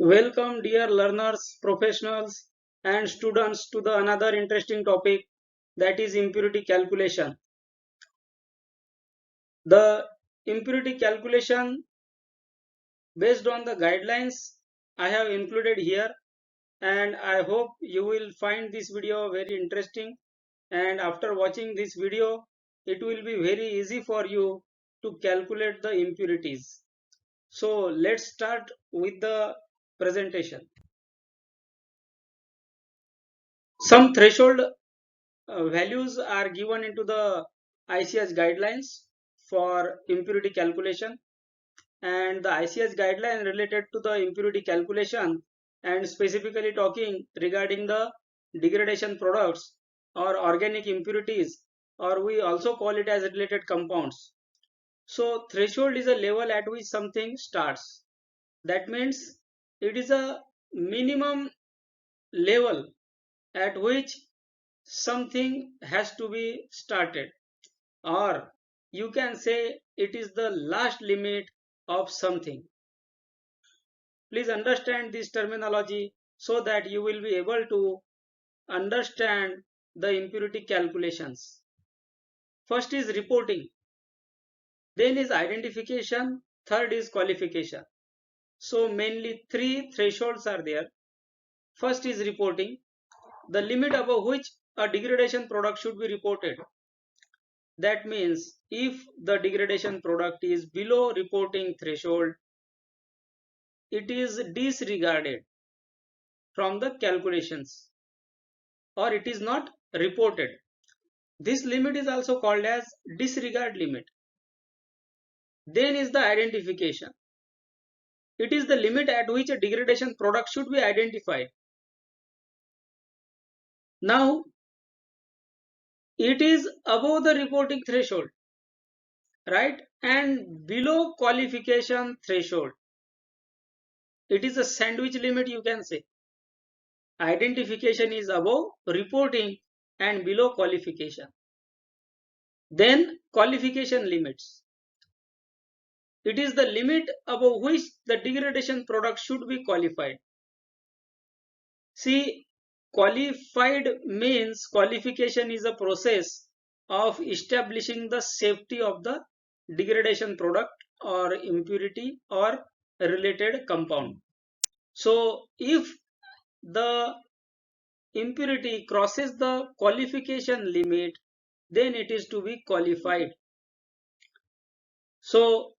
Welcome dear learners, professionals and students to the another interesting topic, that is impurity calculation. The impurity calculation based on the guidelines I have included here, and I hope you will find this video very interesting, and after watching this video it will be very easy for you to calculate the impurities. So let's start with the presentation. Some threshold values are given into the ICH guidelines for impurity calculation, and the ICH guideline related to the impurity calculation and specifically talking regarding the degradation products or organic impurities, or we also call it as related compounds. So threshold is a level at which something starts. That means it is a minimum level at which something has to be started, or you can say it is the last limit of something. Please understand this terminology so that you will be able to understand the impurity calculations. First is reporting, then is identification, third is qualification. So mainly three thresholds are there. First is reporting, the limit above which a degradation product should be reported. That means if the degradation product is below reporting threshold, it is disregarded from the calculations, or it is not reported. This limit is also called as disregard limit. Then is the identification. It is the limit at which a degradation product should be identified. Now, it is above the reporting threshold, right, and below qualification threshold. It is a sandwich limit, you can say. Identification is above reporting and below qualification. Then qualification limits. It is the limit above which the degradation product should be qualified. See, qualified means qualification is a process of establishing the safety of the degradation product or impurity or related compound. So if the impurity crosses the qualification limit, then it is to be qualified. So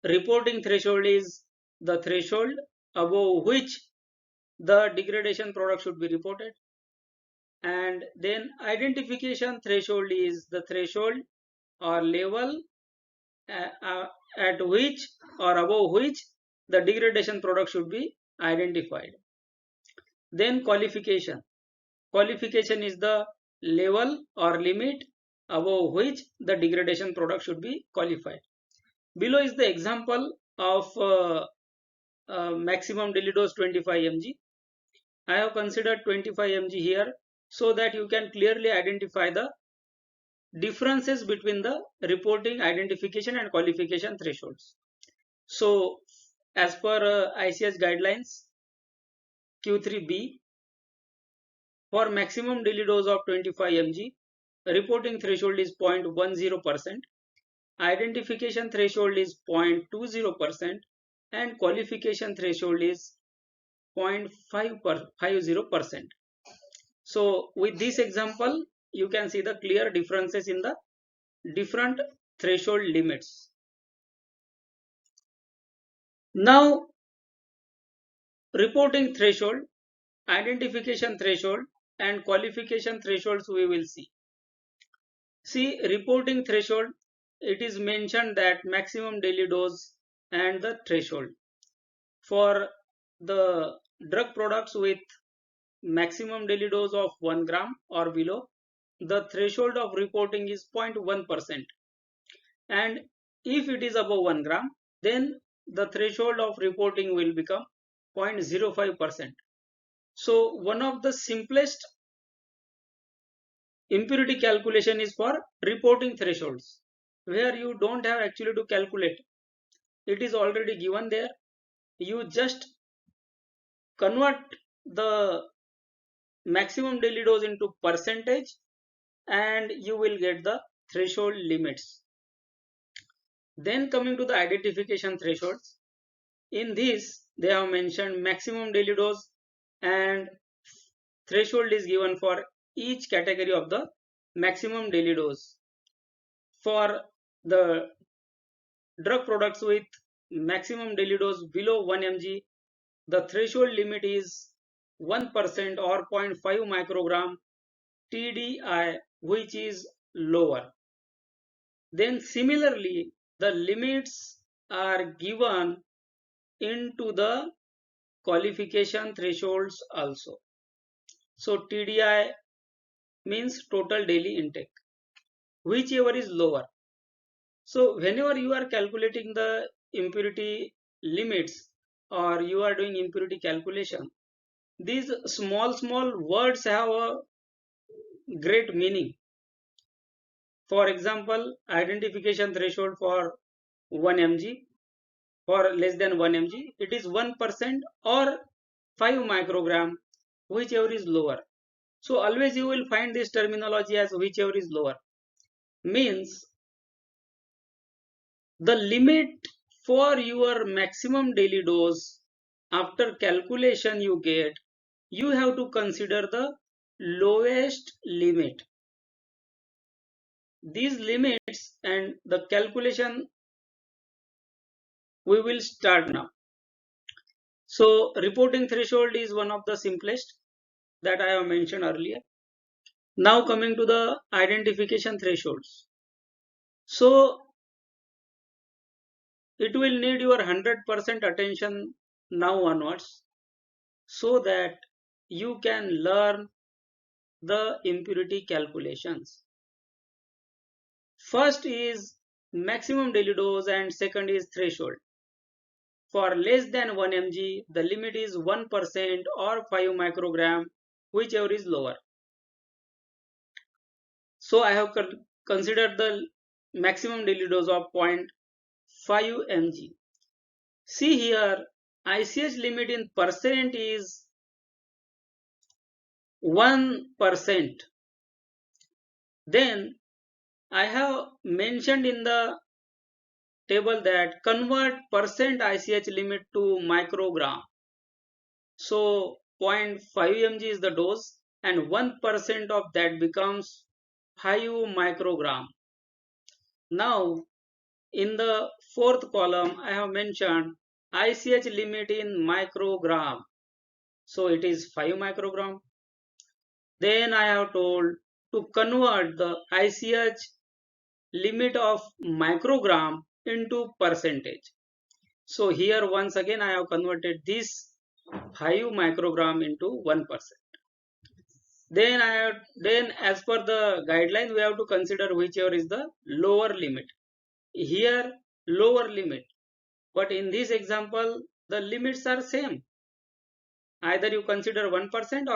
reporting threshold is the threshold above which the degradation product should be reported, and then identification threshold is the threshold or level at which or above which the degradation product should be identified. Then qualification is the level or limit above which the degradation product should be qualified. Below is the example of maximum daily dose 25 mg. I have considered 25 mg here so that you can clearly identify the differences between the reporting, identification and qualification thresholds. So as per ICH guidelines Q3B, for maximum daily dose of 25 mg, reporting threshold is 0.10%, identification threshold is 0.20%, and qualification threshold is 0.50%. So with this example, you can see the clear differences in the different threshold limits. Now, reporting threshold, identification threshold and qualification thresholds we will see. See, reporting threshold, it is mentioned that maximum daily dose and the threshold. For the drug products with maximum daily dose of 1 gram or below, the threshold of reporting is 0.1%, and if it is above 1 gram, then the threshold of reporting will become 0.05%. So one of the simplest impurity calculation is for reporting thresholds, where you don't have actually to calculate. It is already given there. You just convert the maximum daily dose into percentage and you will get the threshold limits. Then coming to the identification thresholds, in this they have mentioned maximum daily dose and threshold is given for each category of the maximum daily dose. For the drug products with maximum daily dose below 1 mg, the threshold limit is 1% or zero point 0.5 microgram TDI, which is lower. Then similarly, the limits are given into the qualification thresholds also. So TDI means total daily intake, whichever is lower. So whenever you are calculating the impurity limits or you are doing impurity calculation, these small words have a great meaning. For example, identification threshold for 1 mg, for less than 1 mg, it is 1% or 5 microgram, whichever is lower. So always you will find this terminology as whichever is lower. Means the limit for your maximum daily dose after calculation you get, you have to consider the lowest limit. These limits and the calculation we will start now. So reporting threshold is one of the simplest that I have mentioned earlier. Now coming to the identification thresholds. So it will need your 100% attention now onwards so that you can learn the impurity calculations. First is maximum daily dose and second is threshold. For less than 1 mg, the limit is 1% or 5 microgram, whichever is lower. So I have considered the maximum daily dose of 0.5 mg. See here, ICH limit in percent is 1%. Then I have mentioned in the table that convert percent ICH limit to microgram. So 0.5 mg is the dose and 1% of that becomes 5 microgram. Now in the fourth column I have mentioned ICH limit in microgram. So it is 5 microgram. Then I have told to convert the ICH limit of microgram into percentage. So here once again I have converted this 5 microgram into 1%. Then as per the guideline we have to consider whichever is the lower limit. Here lower limit, but in this example the limits are same. Either you consider 1%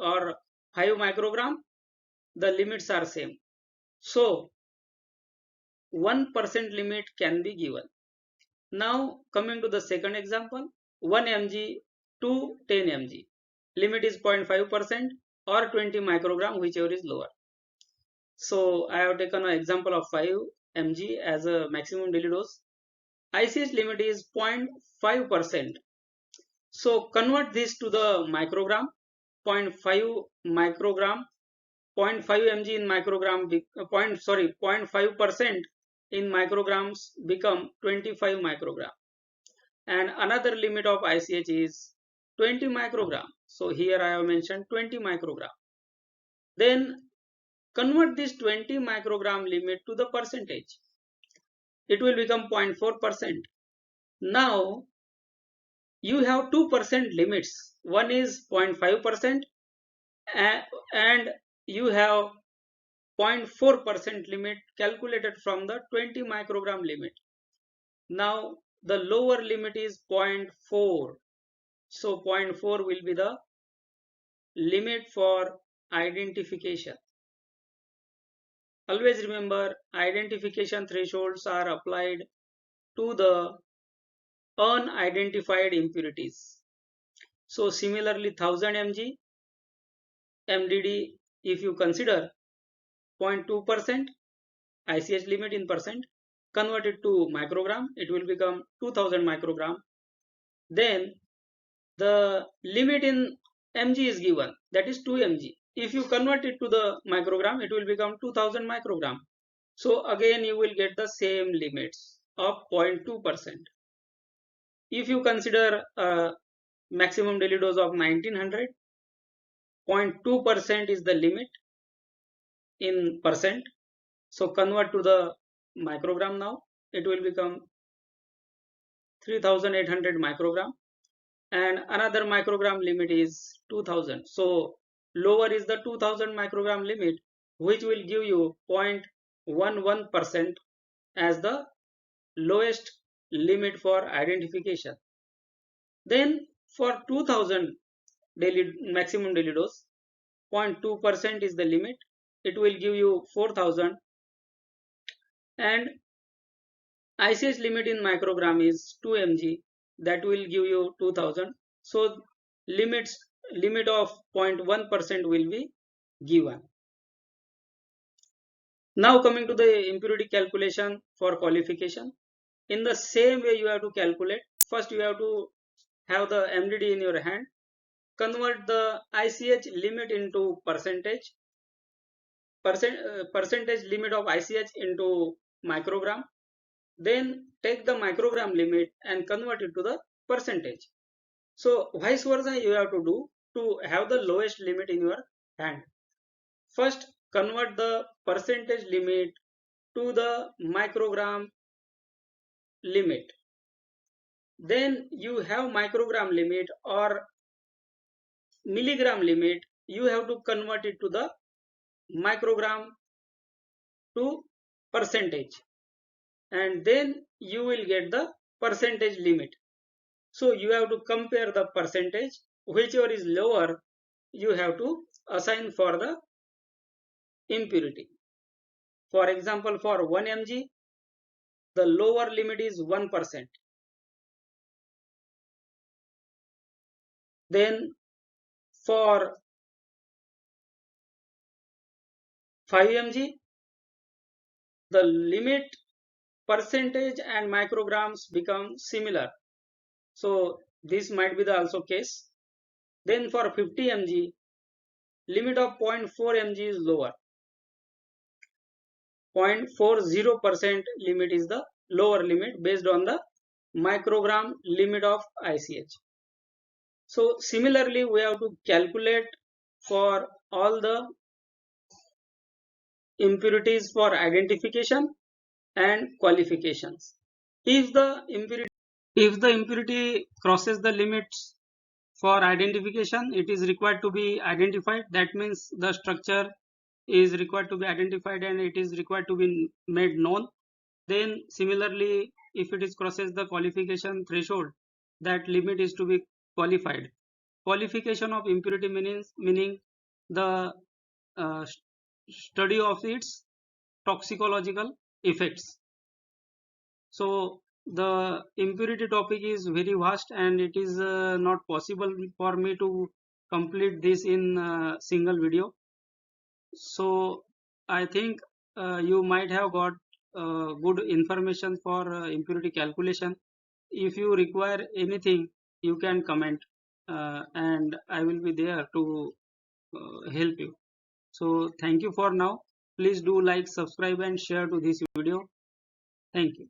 or 5 microgram, the limits are same. So 1% limit can be given. Now coming to the second example, 1 mg to 10 mg. Limit is 0.5% or 20 microgram, whichever is lower. So I have taken an example of 5 mg as a maximum daily dose. ICH limit is 0.5%. So convert this to the microgram. 0.5 microgram, 0.5 mg in microgram, 0.5% in micrograms become 25 microgram. And another limit of ICH is 20 microgram. So here I have mentioned 20 microgram. Then convert this 20 microgram limit to the percentage. It will become 0.4%. Now you have 2% limits. One is 0.5% and you have 0.4% limit calculated from the 20 microgram limit. Now the lower limit is 0.4. So 0.4 will be the limit for identification. Always remember, identification thresholds are applied to the unidentified impurities. So similarly 1000 mg MDD, if you consider 0.2% ICH limit in percent, convert it to microgram, it will become 2000 microgram. Then the limit in mg is given, that is 2 mg. If you convert it to the microgram, it will become 2000 microgram. So again you will get the same limits of 0.2%. If you consider a maximum daily dose of 1900, 0.2% is the limit in percent. So convert to the microgram now, it will become 3800 microgram, and another microgram limit is 2000. So lower is the 2000 microgram limit, which will give you 0.11% as the lowest limit for identification. Then for 2000 daily maximum daily dose, 0.2% is the limit, it will give you 4000, and ICH limit in microgram is 2 mg, that will give you 2000. So limit of 0.1% will be given. Now coming to the impurity calculation for qualification. In the same way you have to calculate. First you have to have the MDD in your hand. Convert the ICH limit into percentage limit of ICH into microgram. Then take the microgram limit and convert it to the percentage. So vice versa you have to do to have the lowest limit in your hand. First convert the percentage limit to the microgram limit. Then you have microgram limit or milligram limit, you have to convert it to the microgram to percentage, and then you will get the percentage limit. So you have to compare the percentage, whichever is lower you have to assign for the impurity. For example, for 1 mg the lower limit is 1%. Then for 5 mg the limit, percentage and micrograms become similar. So this might be the also case. Then for 50 mg limit of 0.4 mg is lower. 0.40% limit is the lower limit based on the microgram limit of ICH. So similarly we have to calculate for all the impurities for identification and qualifications. If the impurity crosses the limits for identification, it is required to be identified. That means the structure is required to be identified and it is required to be made known. Then similarly, if it is crosses the qualification threshold, that limit is to be qualified. Qualification of impurity meaning the study of its toxicological effects. So the impurity topic is very vast and it is not possible for me to complete this in a single video. So I think you might have got good information for impurity calculation. If you require anything, you can comment and I will be there to help you. So thank you for now. Please do like, subscribe and share to this video. Thank you.